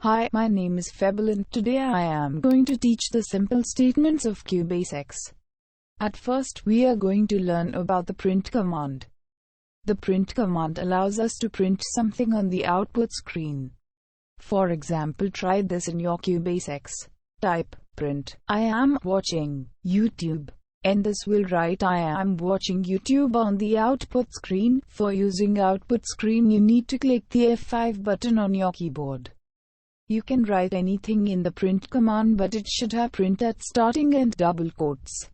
Hi, my name is Febble and today I am going to teach the simple statements of qbasics. At first, we are going to learn about the print command. The print command allows us to print something on the output screen. For example, try this in your qbasics. Type print I am watching YouTube, and this will write I am watching YouTube on the output screen. For using output screen, you need to click the F5 button on your keyboard. You can write anything in the print command, but it should have print at starting and double quotes.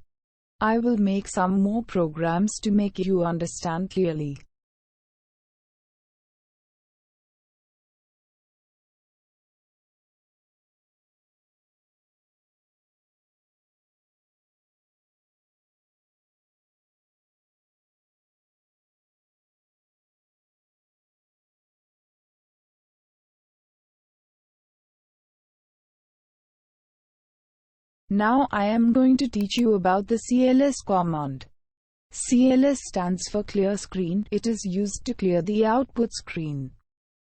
I will make some more programs to make you understand clearly. Now I am going to teach you about the CLS command. CLS stands for clear screen. It is used to clear the output screen.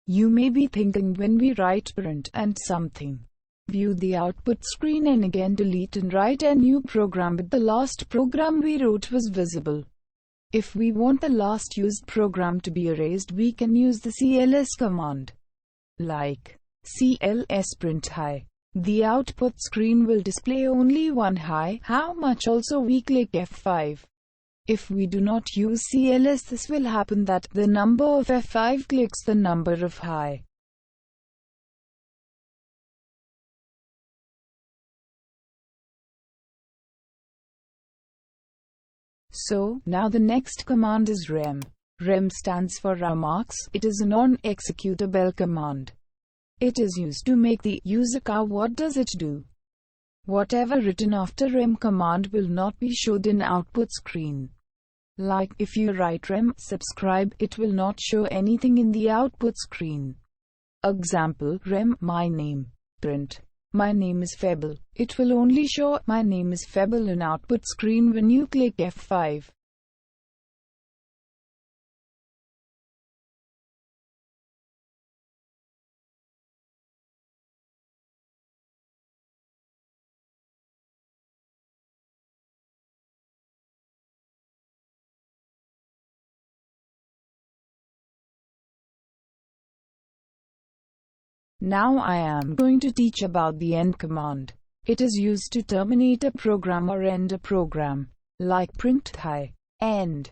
You may be thinking, when we write print and something, view the output screen and again delete and write a new program, but the last program we wrote was visible. If we want the last used program to be erased, we can use the CLS command. Like CLS print high. The output screen will display only one high. How much? Also we click F5. If we do not use CLS, this will happen that the number of F5 clicks the number of high. So, now the next command is rem. Rem stands for remarks. It is a non-executable command. It is used to make the user clear what does it do. Whatever written after rem command will not be showed in output screen. Like, if you write rem subscribe, it will not show anything in the output screen. Example, rem my name. Print my name is Febble. It will only show my name is Febble in output screen when you click F5. Now I am going to teach about the end command. It is used to terminate a program or end a program, like print high, end.